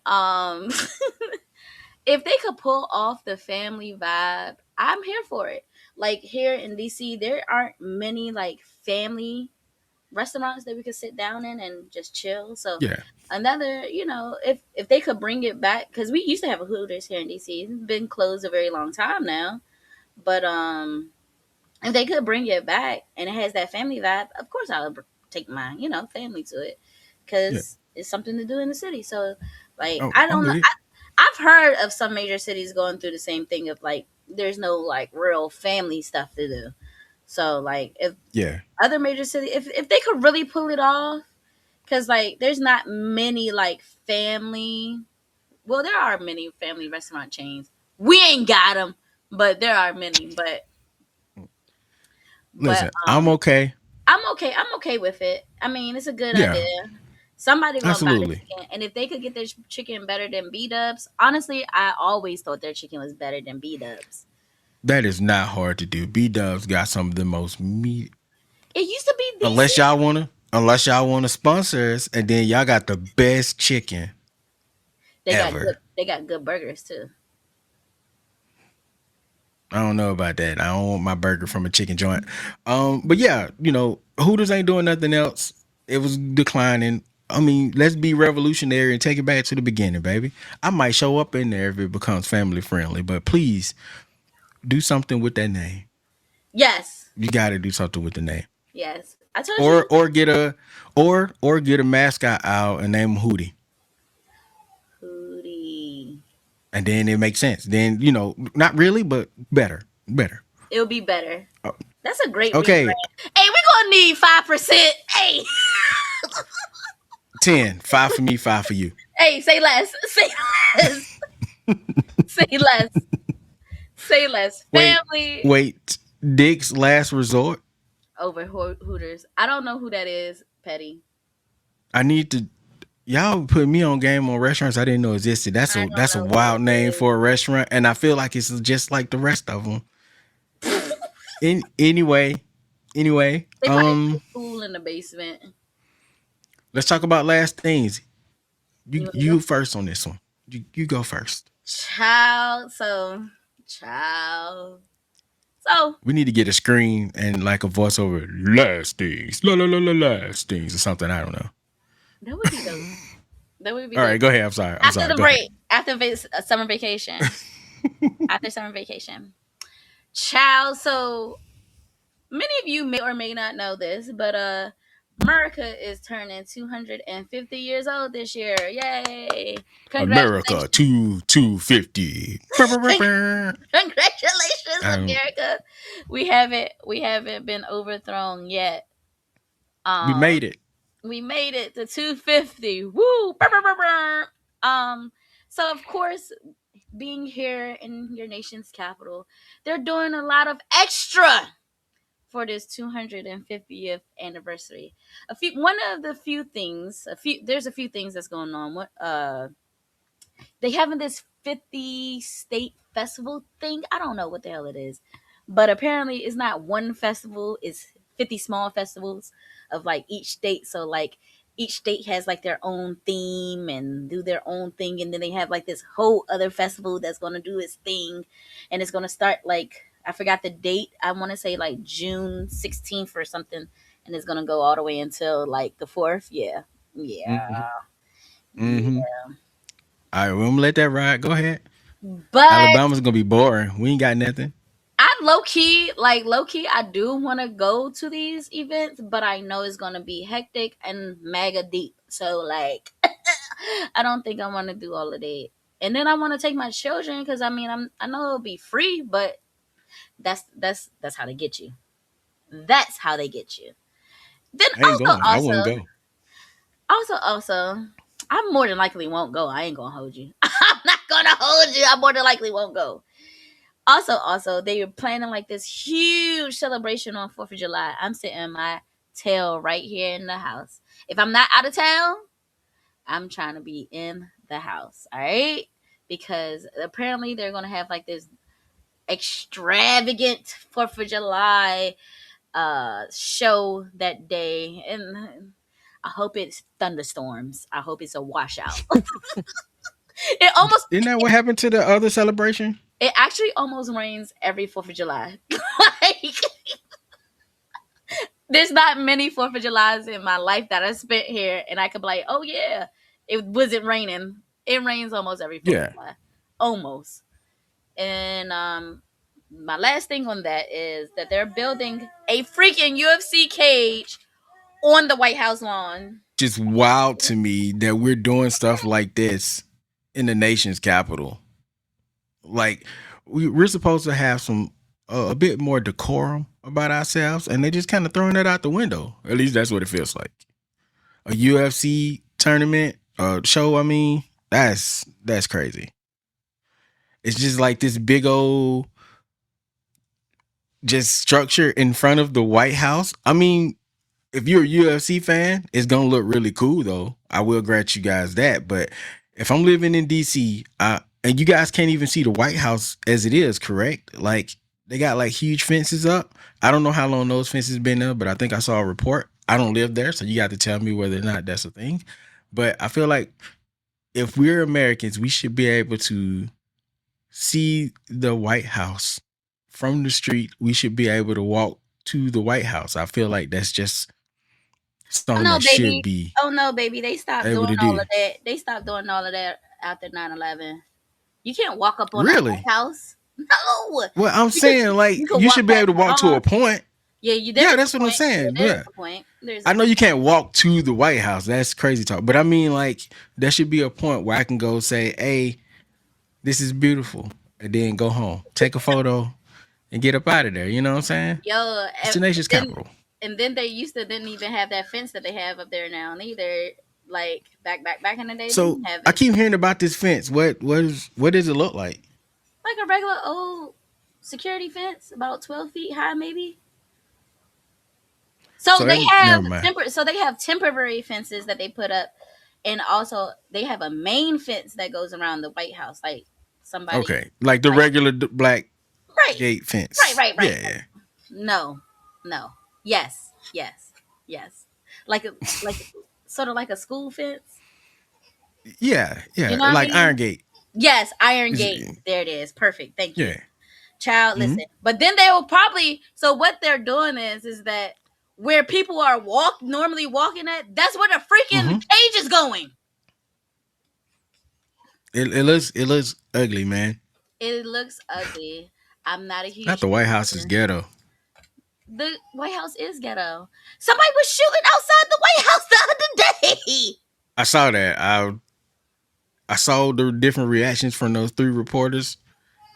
if they could pull off the family vibe, I'm here for it. Like here in DC, there aren't many like family restaurants that we could sit down in and just chill. So Yeah. another, if they could bring it back, because we used to have a Hooters here in DC. It's been closed a very long time now. But if they could bring it back and it has that family vibe, of course I would take my family to it. Yeah. because it's something to do in the city. So, like, Oh, I I'm don't know. with it. I've heard of some major cities going through the same thing of like there's no like real family stuff to do. So, like, if Yeah. other major cities, if they could really pull it off, because like there's not many like family. Well, there are many family restaurant chains. We ain't got them, but there are many. But Listen, I'm okay. I'm okay. I'm okay with it. I mean, it's a good idea. Yeah, Somebody gonna buy the absolutely. chicken, and if they could get their chicken better than B Dubs, honestly, I always thought their chicken was better than B Dubs. That is not hard to do. B Dubs got some of the most meat. It used to be Unless decent. y'all wanna sponsor us, and then y'all got the best chicken They got good. ever. They got good burgers too. I don't know about that. I don't want my burger from a chicken joint. But yeah, Hooters ain't doing nothing else. It was declining. I mean, let's be revolutionary and take it back to the beginning, baby. I might show up in there if it becomes family friendly, but please do something with that name. Yes, You got to do something with the name, yes. I told you, or get a or get a mascot out and name him Hootie, Hootie. and then it makes sense. Then not really, but better. It'll be better. Oh, That's a great okay, rebrand. Hey, we gonna need 5%. Hey, 10, 5 for me, 5 for you. hey, say less. Say less. Say less. Say less. Wait, Family wait. Dick's Last Resort. over Hooters. I don't know who that is, Petty. I need to. Y'all put me on game on restaurants I didn't know existed. That's I a don't that's a know who wild that name is. for a restaurant, and I feel like it's just like the rest of them. Anyway, They probably have a pool in the basement. let's talk about last things. You You wanna go? you first on this one. You go first. Child. Child. So We need to get a screen and like a voiceover. Last things, la last things, or something. I don't know. that would be dope. That would be All right, dope. go ahead. I'm sorry. I'm After sorry. the Go ahead. break, after summer vacation, after summer vacation, child. So many of you may or may not know this, but America is turning 250 years old this year. Yay! America Congratulations. 250. Congratulations, Um, America. We haven't been overthrown yet. we Um made it. we made it to 250. Woo! Brr, brr, brr, brr. So of course, being here in your nation's capital, they're doing a lot of extra for this 250th anniversary. There's a few things that's going on. They having this 50 state festival thing. I don't know what the hell it is, but apparently it's not one festival. It's 50 small festivals of like each state. So like each state has like their own theme and do their own thing, and then they have like this whole other festival that's going to do its thing, and it's going to start like I forgot the date. I want to say like June 16th or something, and it's going to go all the way until like the 4th. Yeah, yeah, Mm-hmm. yeah. Mm-hmm. All right, we're gonna let that ride. Go ahead. But Alabama's gonna be boring. We ain't got nothing. I low key, I do want to go to these events, but I know it's gonna be hectic and mega deep. So like, I don't think I want to do all of that. And then I want to take my children because I mean I know it'll be free, but that's how they get you. That's how they get you. Then I ain't going. I wouldn't go. also, I more than likely won't go. I ain't gonna hold you. I'm not gonna hold you. I more than likely won't go. Also, they were planning like this huge celebration on 4th of July. I'm sitting my tail right here in the house. If I'm not out of town, I'm trying to be in the house. All right. Because apparently they're going to have like this extravagant 4th of July show that day. And I hope it's thunderstorms. I hope it's a washout. it almost, Isn't that what happened to the other celebration? it actually almost rains every 4th of July. Like, there's not many 4th of Julys in my life that I spent here, and I could be like, oh yeah, it wasn't raining. It rains almost every 4th of Yeah. July, almost. And my last thing on that is that they're building a freaking UFC cage on the White House lawn. just wild to me that we're doing stuff like this in the nation's capital. Like we're supposed to have some a bit more decorum about ourselves, and they just kind of throwing that out the window. At least that's what it feels like. A UFC tournament show. I mean, that's crazy. It's just like this big old just structure in front of the White House. I mean, if you're a UFC fan, it's gonna look really cool though. I will grant you guys that. But if I'm living in DC, and you guys can't even see the White House as it is, correct? Like they got like huge fences up. I don't know how long those fences been up, but I think I saw a report. I don't live there, so you got to tell me whether or not that's a thing. But I feel like if we're Americans, we should be able to see the White House from the street. We should be able to walk to the White House. I feel like that's just Oh something no, that should baby. be Oh no, baby. They stopped able doing to all do. of that. They stopped doing all of that after 9/11. You can't walk up on that Really? White House. No. Well, I'm You could saying you like could you walk should be past able to the walk to a lawn. point. Yeah, you there Yeah, is that's a what I'm point. Yeah, saying. there is Yeah. a point. There's I a know you point. can't walk to the White House. That's crazy talk. But I mean like there should be a point where I can go say, "Hey, this is beautiful." And then go home. Take a photo and get up out of there. You know what I'm saying? Yo, It's the nation's then capital. and then they used to didn't even have that fence that they have up there now neither. Like back in the day, they So didn't have I it. keep hearing about this fence. What does it look like? Like a regular old security fence, about 12 feet high, maybe. So So they every have never mind. so they have temporary fences that they put up, and also they have a main fence that goes around the White House. Like somebody, Okay. Like the like regular black right, gate right, fence. right, right. Yeah, yeah. No, no, yes, yes, yes. Like sort of like a school fence. Yeah, You yeah. know what I Like Iron mean? Gate. Yes, Iron Gate. Is- There it is. Perfect. Thank you. Yeah. Child, Mhm. listen. But then they will probably so what they're doing is that where people are normally walking at, that's where the freaking Mhm. cage is going. It looks ugly, man. It looks ugly. I'm not a Not huge the fan White House of is it. ghetto. The White House is ghetto. Somebody was shooting outside the White House the other day. I saw that. I saw the different reactions from those three reporters,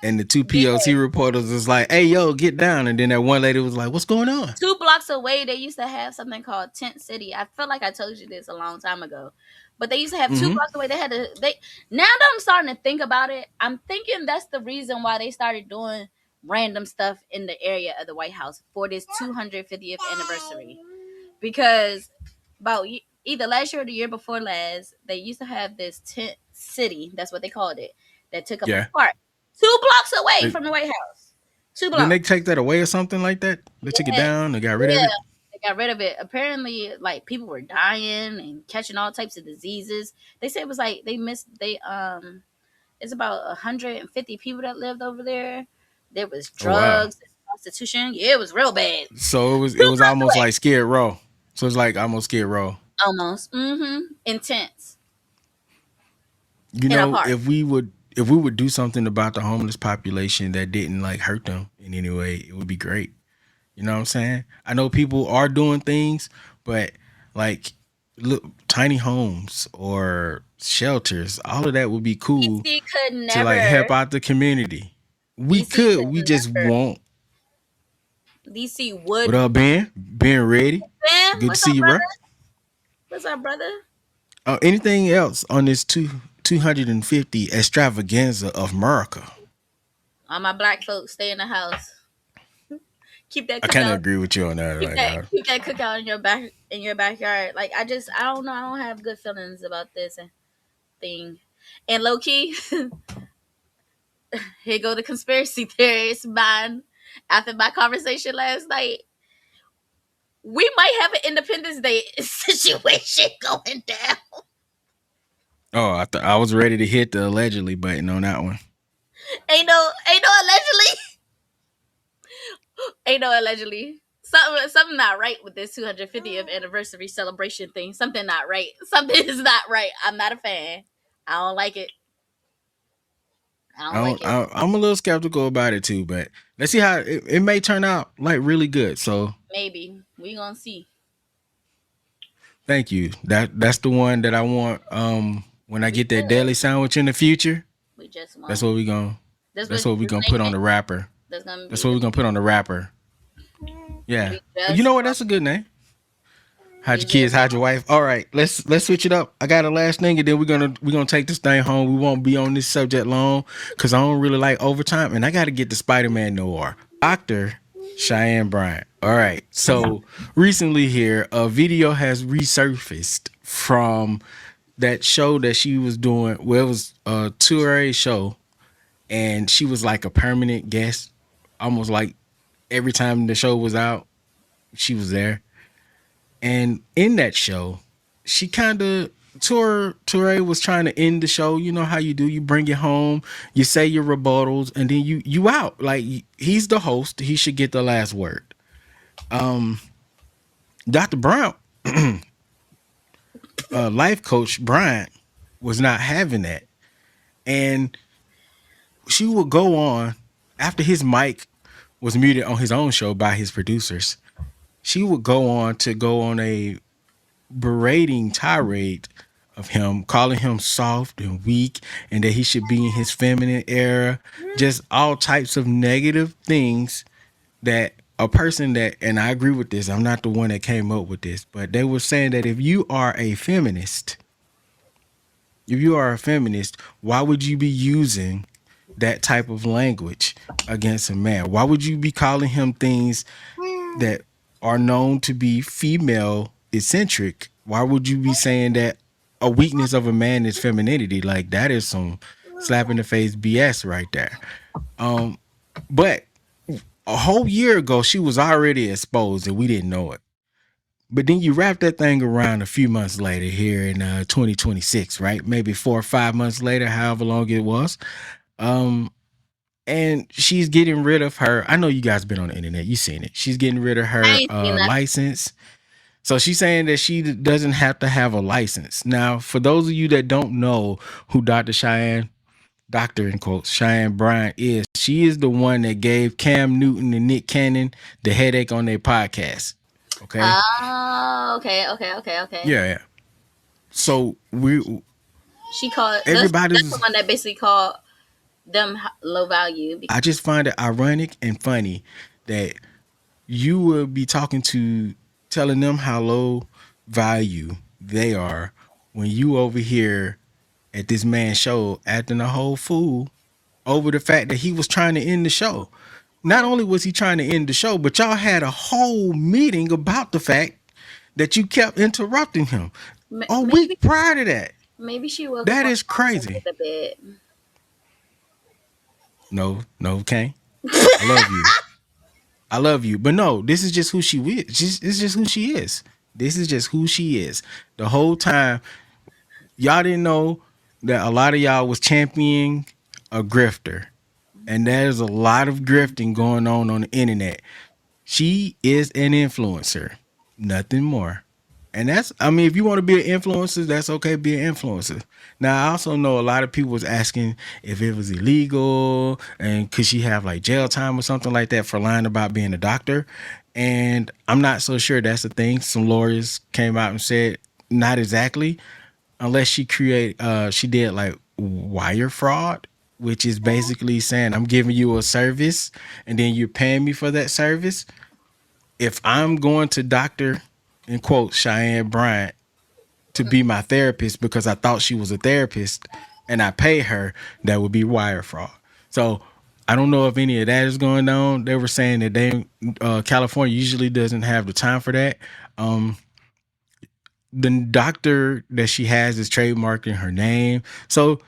and the two Yeah. PLT reporters was like, "Hey, yo, get down!" And then that one lady was like, "What's going on?" 2 blocks away, they used to have something called Tent City. I feel like I told you this a long time ago, but they used to have two Mm-hmm. blocks away. They had to. They now that I'm starting to think about it, I'm thinking that's the reason why they started doing random stuff in the area of the White House for this 250th anniversary. Because about either last year or the year before last, they used to have this Tent City. That's what they called it. That took up a Yeah. park 2 blocks away They, from the White House. Two didn't blocks. they take that away or something like that? They took it Yeah, down. They got rid of yeah, it. they got rid of it. Apparently, like people were dying and catching all types of diseases. They said it was like they missed. It's about 150 people that lived over there. There was Oh wow. drugs, prostitution. Yeah, it was real bad. So it Two was blocks almost away, like Skid Row. So it's like almost Skid Row. almost. Intense You in a know, park. if we would do something about the homeless population that didn't like hurt them in any way, it would be great. You know what I'm saying? I know people are doing things, but like look, tiny homes or shelters, all of that would be cool DC could to like never. help out the community. We DC could, could we just never. won't. DC What would. up, Ben? Ben ready? Man, Good to what's see up, you, brother? bro. What's up, brother? Anything else on this 250 extravaganza of America? All my black folks stay in the house. Keep that I kind of cookout. agree with you on that. Like, Keep that cookout in your backyard. Like I don't know. I don't have good feelings about this thing. And low key, here go the conspiracy theorist man. After my conversation last night, we might have an Independence Day situation going down. oh, I was ready to hit the allegedly button on that one. Ain't no allegedly. Ain't no allegedly. Something not right with this 250th anniversary celebration thing. Something not right. Something is not right. I'm not a fan. I don't like it. I don't like it. I'm a little skeptical about it too, but let's see how it may turn out like really good. So Maybe we gonna see. Thank you. That's the one that I want. When I We get that good. daily sandwich in the future, We just that's won't. what we gonna. That's That's what what we the gonna put on name the is. wrapper. That's gonna That's be what the we gonna put on the wrapper. Yeah. we You just know what? won't. That's a good name. Hide We your kids, just hide your won't. wife. All right, let's switch it up. I got a last thing, and then we're gonna take this thing home. We won't be on this subject long because I don't really like overtime, and I got to get the Spider-Man noir. Doctor Cheyanne Bryant. All right, so recently here, a video has resurfaced from that show that she was doing. Well, it was a Toure show, and she was like a permanent guest, almost like every time the show was out, she was there. And in that show, she kind of Toure was trying to end the show. You know how you do? You bring it home, you say your rebuttals, and then you out. Like he's the host, he should get the last word. Um, Dr. Brown, life coach Bryant, was not having that, and she would go on after his mic was muted on his own show by his producers. She would go on a berating tirade of him, calling him soft and weak, and that he should be in his feminine era. Just all types of negative things that a person that, and I agree with this, I'm not the one that came up with this, but they were saying that if you are a feminist, why would you be using that type of language against a man? Why would you be calling him things that are known to be female eccentric? Why would you be saying that a weakness of a man is femininity? Like that is some slap in the face BS right there. Um, but a whole year ago, she was already exposed and we didn't know it. But then you wrap that thing around a few months later here in 2026, right? Maybe 4 or 5 months later, however long it was. Um, and she's getting rid of her. I know you guys been on the internet, you seen it. She's getting rid of I her ain't seen that. license. So she's saying that she doesn't have to have a license. Now, for those of you that don't know who Dr. Cheyanne, Doctor in quotes, Cheyanne Bryant is, she is the one that gave Cam Newton and Nick Cannon the headache on their podcast. Okay. Oh, okay, okay, okay, okay. Yeah, yeah. So we She called that's the everybody's one that basically called them low value. I just find it ironic and funny that you will be talking to telling them how low value they are when you over here at this man's show acting a whole fool over the fact that he was trying to end the show. Not only was he trying to end the show, but y'all had a whole meeting about the fact that you kept interrupting him a Maybe week prior to that. maybe she woke up That on is the wrong crazy. side of the bed. No, no, Kane. I love you. I love you. But no, this is just who she is. It's just who she is. This is just who she is. The whole time, y'all didn't know that a lot of y'all was championing a grifter. And there's a lot of grifting going on the internet. She is an influencer, nothing more. And that's, I mean, if you want to be an influencer, that's okay, be an influencer. Now, I also know a lot of people was asking if it was illegal and could she have like jail time or something like that for lying about being a doctor. And I'm not so sure that's the thing. Some lawyers came out and said not exactly, unless she did like wire fraud, which is basically saying I'm giving you a service and then you're paying me for that service. If I'm going to Dr. in quotes Cheyanne Bryant to be my therapist because I thought she was a therapist and I pay her, that would be wire fraud. So I don't know if any of that is going on. They were saying that California usually doesn't have the time for that. Um, the doctor that she has is trademarking her name. So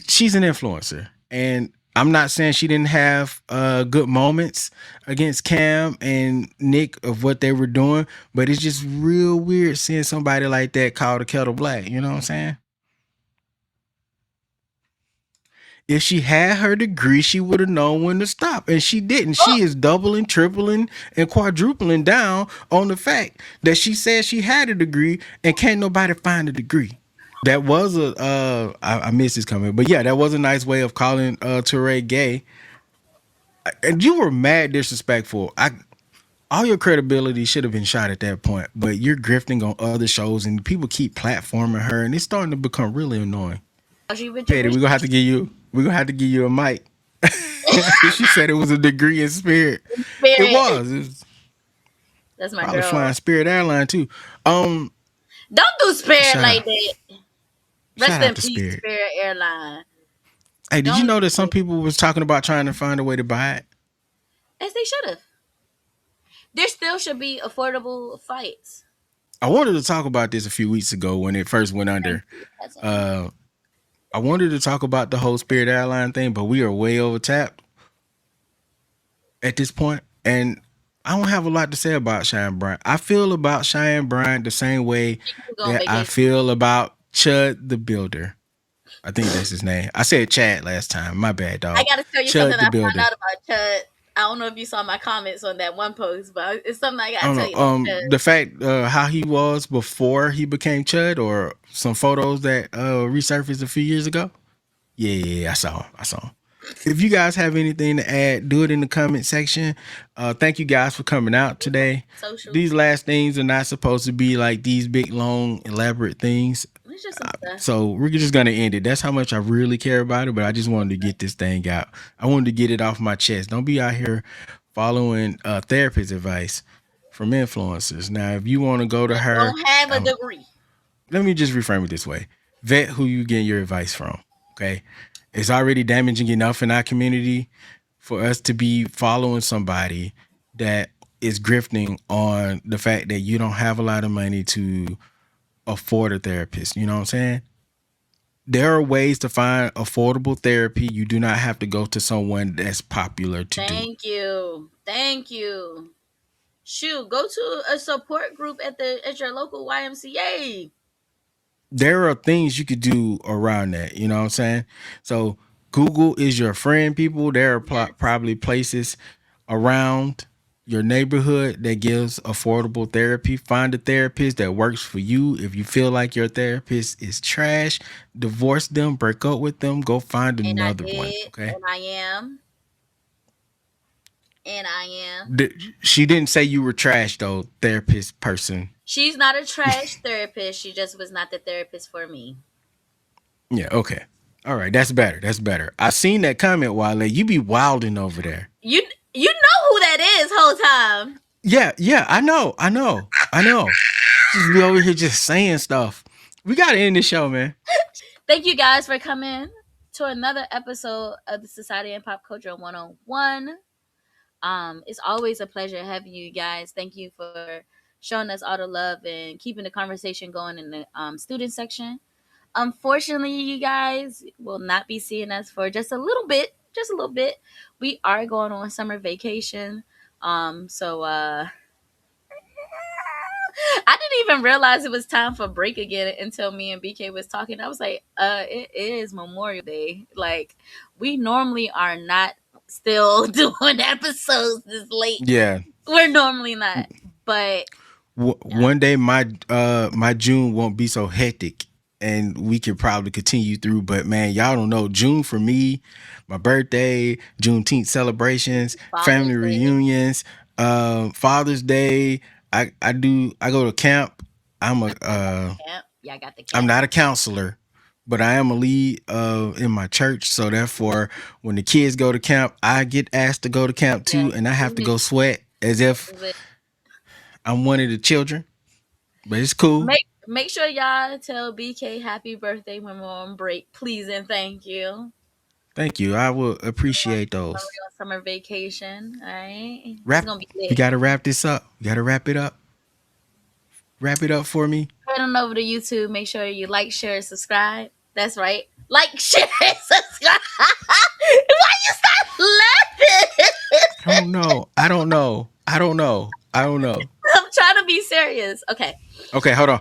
she's an influencer. And I'm not saying she didn't have good moments against Cam and Nick of what they were doing, but it's just real weird seeing somebody like that call the kettle black. You know what I'm saying? If she had her degree, she would have known when to stop. And she didn't. Oh, She is doubling, tripling, and quadrupling down on the fact that she said she had a degree and can't nobody find a degree. That was I missed his comment, but yeah, that was a nice way of calling Toure gay. And you were mad disrespectful. all your credibility should have been shot at that point. But you're grifting on other shows, and people keep platforming her, and it's starting to become really annoying. She with your Petty, we're gonna have to give you. We're gonna have to give you a mic. She said it was a degree in spirit. It spirit. was. It was That's my probably girl. flying Spirit Airline too. Um, Don't do Spirit shout like out, that. shout Rest out in to peace, Spirit. Spirit Airline. Hey, did you Don't know that do some it. people was talking about trying to find a way to buy it? As they should have. There still should be affordable flights. I wanted to talk about this a few weeks ago when it first went Thank under. you, cousin. Uh, I wanted to talk about the whole Spirit Airline thing, but we are way overtapped at this point, and I don't have a lot to say about Cheyanne Bryant. I feel about Cheyanne Bryant the same way You go on that I vacation. feel about Chud the Builder. I think that's his name. I said Chad last time. My bad, I dog. gotta tell you something Chud the I found Builder. out about Chud. I don't know if you saw my comments on that one post, but it's something I I gotta don't tell know. you about Chud. The fact how he was before he became Chud, or some photos that resurfaced a few years ago. Yeah, yeah, yeah, I saw him. I saw him. If you guys have anything to add, do it in the comment section. Thank you guys for coming out today. Socials. These last things are not supposed to be like these big, long, elaborate things. It's just some stuff. So we're just gonna end it. That's how much I really care about it. But I just wanted to get this thing out. I wanted to get it off my chest. Don't be out here following therapist advice from influencers. Now, if you want to go to her, Don't have a um, degree. let me just reframe it this way: vet who you get your advice from. Okay, it's already damaging enough in our community for us to be following somebody that is grifting on the fact that you don't have a lot of money to afford a therapist. You know what I'm saying? There are ways to find affordable therapy. You do not have to go to someone that's popular to do. Thank you. Thank you. Shoot, go to a support group at your local YMCA. There are things you could do around that. You know what I'm saying? So Google is your friend, people. There are Yes. probably places around your neighborhood that gives affordable therapy. Find a therapist that works for you. If you feel like your therapist is trash, divorce them, break up with them, go find And I another one. did. Okay. And I am. And I am. She didn't say you were trash though, therapist person. She's not a trash therapist. She just was not the therapist for me. Yeah, okay. All right, that's better. That's better. I seen that comment, Wale. You be wilding over there. You know who that is whole time. Yeah, yeah, I know. I know. I know. Just be over here just saying stuff. We gotta end the show, man. Thank you guys for coming to another episode of the Society and Pop Culture 101. It's always a pleasure having you guys. Thank you for showing us all the love and keeping the conversation going in the student section. Unfortunately, you guys will not be seeing us for just a little bit. Just a little bit. We are going on summer vacation. So I didn't even realize it was time for break again until me and BK was talking. I was like, it is Memorial Day. Like, we normally are not still doing episodes this late. Yeah. We're normally not. But yeah. One day my June won't be so hectic and we can probably continue through. But man, y'all don't know. June for me, my birthday, Juneteenth celebrations, Father's family Day. reunions, Father's Day. I go to camp. Camp. Yeah, I got the camp. I'm not a counselor, but I am a lead in my church. So therefore, when the kids go to camp, I get asked to go to camp too, Yeah, and I have to go sweat as if I'm one of the children. But it's cool. Make sure y'all tell BK happy birthday when we're on break, please and thank you. Thank you. I will appreciate When those. we're on summer vacation, all right? It's Wrap. gonna be We lit. got to wrap this up. We got to wrap it up. Wrap it up for me. Head on over to YouTube. Make sure you like, share, subscribe. That's right. Like, share, subscribe. Why you stop laughing? I don't know. I don't know. I don't know. I don't know. I'm trying to be serious. Okay. Okay, hold on.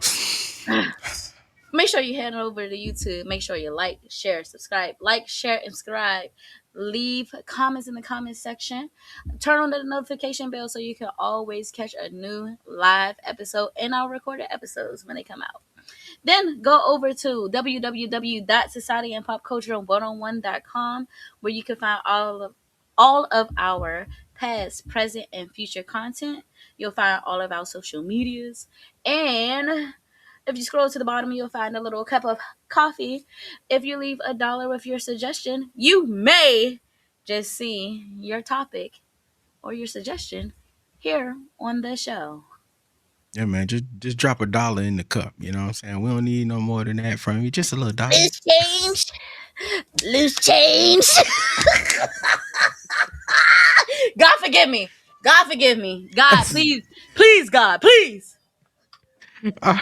Make sure you head over to YouTube. Make sure you like, share, subscribe. Like, share, and subscribe. Leave comments in the comment section. Turn on the notification bell so you can always catch a new live episode and our recorded episodes when they come out. Then go over to www.societyandpopculture101.com where you can find all of our past, present, and future content. You'll find all of our social medias. And if you scroll to the bottom, you'll find a little cup of coffee. If you leave $1 with your suggestion, you may just see your topic or your suggestion here on the show. Yeah, man, just drop $1 in the cup. You know what I'm saying? We don't need no more than that from you. Just a little dollar. Loose change. Loose change. God forgive me. God forgive me. God, please. Please, God, please. All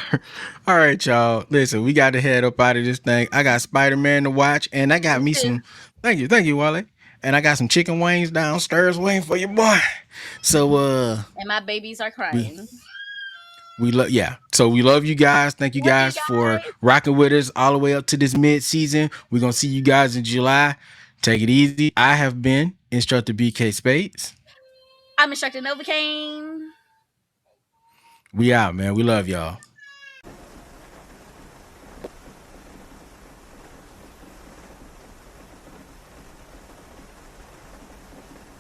right, y'all. Listen, we got to head up out of this thing. I got Spider-Man to watch, and I got Me me too. some. Thank you, Wale. And I got some chicken wings downstairs waiting for your boy. So, And my babies are we crying. we love, yeah. So we love you guys. Thank you Love you guys for guys. rocking with us all the way up to this mid-season. We're gonna see you guys in July. Take it easy. I have been instructor BK Spades. I'm instructor Novacaine. We out, man. We love y'all.